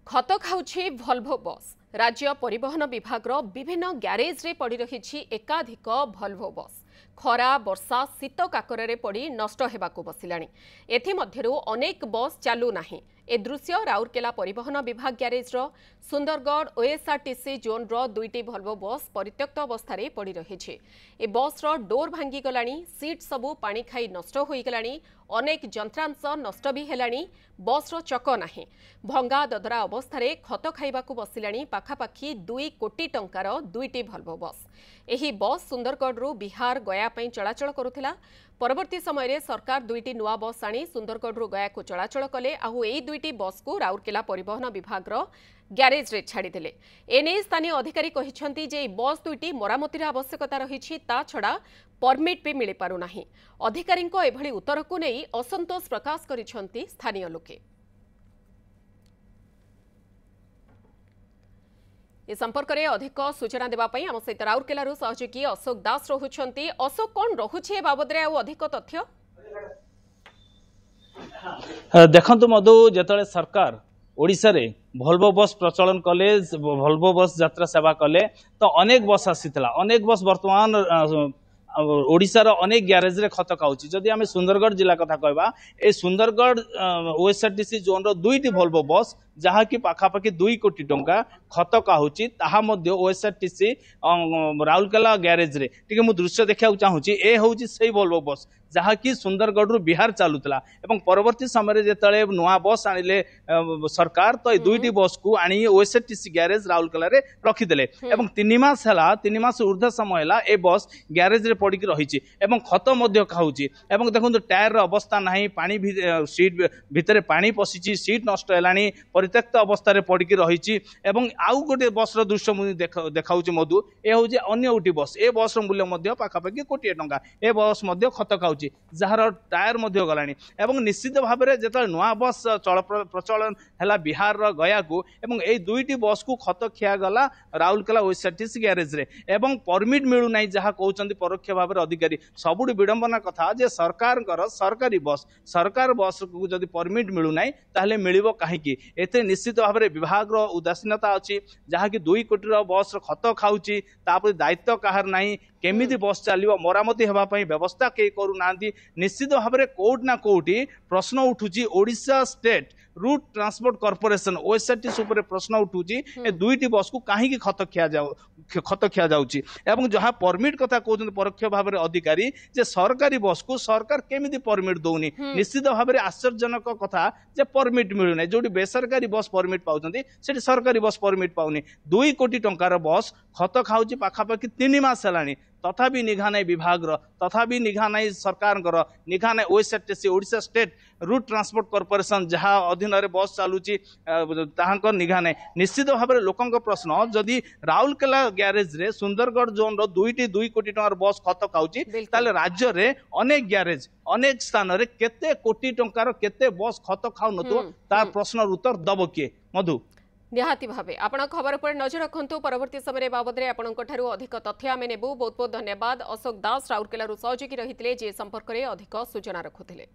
खत खाउछि भल्भो बस। राज्य परिवहन विभाग विभिन्न ग्यारेज रे पड़ी रही एकाधिक भल्भो बस खरा वर्षा शीत काकर पड़ी नष्ट हेबाकु बसिलाणी। एथिमध्यरु अनेक बस चालू नाही। ए दृश्य राउरकेला परिवहन विभाग ग्यारेज सुंदरगढ़ ओएसआरटीसी जोन दुईटी भल्भो बस परित्यक्त अवस्था पड़ी रही। ए बस डोर भांगी गलानी, सीट सबू पानी खाई नष्ट होई गलानी, अनेक जंत्रांश नष्ट भी हेलानी। बस चक नाही। भंगा ददरा अवस्था खत खाइबाकु बसिलानी पाखापाखि 2 कोटी टंकार दुईटी भल्भो बस। एही बस सुंदरगढ़ बिहार गया पई चलाचल करुथिला। परवर्ती समय सरकार दुईटी नुआ बस आनी सुंदरगढ़ गया को चलाचल कले। आउ एई दुईटी बस को राउरकेला परिवहन विभाग ग्यारेज रे छाड़ीदेले। एने स्थानीय अधिकारी कहिसेंती जे बस दुईटी मरामतिर आवश्यकता रही, ता छड़ा परमिट भी मिल पारु नाही। अधिकारी एभली उत्तर को नहीं असंतोष प्रकाश करिसेंती स्थानीय लोके। ए संपर्क में अधिक सूचना देवाई आम सहित राउरकेलारू सहयोगी अशोक दास रहुछंती। अशोक, कौन रहुछि बाबद रे अधिक तथ्य? देखंतु मधु, जेतले सरकार ओडिशा रे भल्भो बस प्रचलन कले, भल्भो बस यात्रा सेवा कले, तो अनेक बस आसीथिला। अनेक बस वर्तमान ओडिशा रो अनेक ग्यारेज रे खत खाउछि। जदि आमे सुंदरगढ़ जिला कथा कहबा, ए सुंदरगढ़ ओएसआरटीसी जोन रो दुईटी भल्भो बस जहा कि पाखापाखि 2 कोटी टंका खत काहुछि, ताहा मध्य ओएसआरटीसी राउरकेला ग्यारेज रे टिके मु दृश्य देखा चाहूछि। ए होउछि सेही भल्भो बस जहा कि सुंदरगढ़ रु बिहार चालुतला एवं परवर्ती समय जेतले नुआ बस आनिले सरकार, तो ए दुईटी बस को आनी ओएसआरटीसी ग्यारेज राउरकेला रे रखिदेले एवं 3 मास हला, 3 मास ऊर्ध्व समय हला ए बस ग्यारेज रे पड़ी रही एवं खत मध्य खाउछि। एवं देखंतु टायर रो अवस्था नाही, पानी भी सीट भितरे पानी पसिछि, सीट नष्ट हेलानी, परित्यक्त अवस्था रे पड़ी रही। एवं आउ गोटे बस रो दृश्य मु देखाउछि मधु। ए होउछि अन्य उठी बस। ए बस रो मूल्य मध्य पाखापाखि कोटी टंका। ए बस मध्य खत खाउछि, जहार टायर मध्य गलानी। एवं निश्चित भाव में जेतले नुआ बस प्रचलन हैला बिहार रो गया को, एवं ए दुईटी बस को खत खिया गला राउरकेला ओएसआरटीसी ग्यारेज रे एवं परमिट मिलु नाही, जहा कहउचंती परोक्ष भाव में अधिकारी। सबुठ विडंबना कथा जे सरकार सरकारी बस, सरकार बस को जदि परमिट मिलु नाही ताहले मिलिबो काहेकि? एते निश्चित भाव में विभाग रो उदासीनता अछि, जहा कि 2 कोटी रो बस खत खाउछि, तापर दायित्व काहर नाही। केमिति बस चलिबो, मरामती हेबा पई व्यवस्था के करू नांदी। निश्चित भाव में कोर्ट ना कोर्टी प्रश्न उठुची। Odisha state route transport corporation OSRTC ऊपर प्रश्न उठुची, ए दुईटी बस को काहे की खत खिया जाउची। एवं जहा परमिट कथा कहउछन परोक्ष भाव में अधिकारी, जे सरकारी बस को सरकार केमिति परमिट दउनी। निश्चित भाव में आश्चर्यजनक कथा जे परमिट मिलु नै। जोडी बेसरकारी बस परमिट पाउछंती, सेठी सरकारी बस परमिट पाउनी। 2 कोटी टंकार बस खत खाउची पाखापाखि 3 मास हेलानी, तथापि निघा नाई विभाग तथापि निघा नाई सरकार निघा नाई OSRTC Odisha state route transport corporation जहा अधीन रे बस चालुची ताहांकर निघा नाई। निश्चित भाव में लोकंक प्रश्न, जदि राउरकेला ग्यारेज रे सुंदरगढ़ जोन रो 2 कोटी टंकार बस खत खाउची, ताले राज्य रे अनेक ग्यारेज अनेक स्थान रे केते कोटी टंकार केते बस खत खाउ नतो, तार प्रश्न उत्तर दब किए? मधु, निहाती भावे आपण खबर पर नजर रखंतु। परवर्ती समय बाबद रे आपणक ठारू अधिक तथ्य आमे नेबु। बहुत बहुत धन्यवाद। अशोक दास राउरकेला सहयोगी रहितले जे संपर्क रे अधिक सूचना रखुथिले।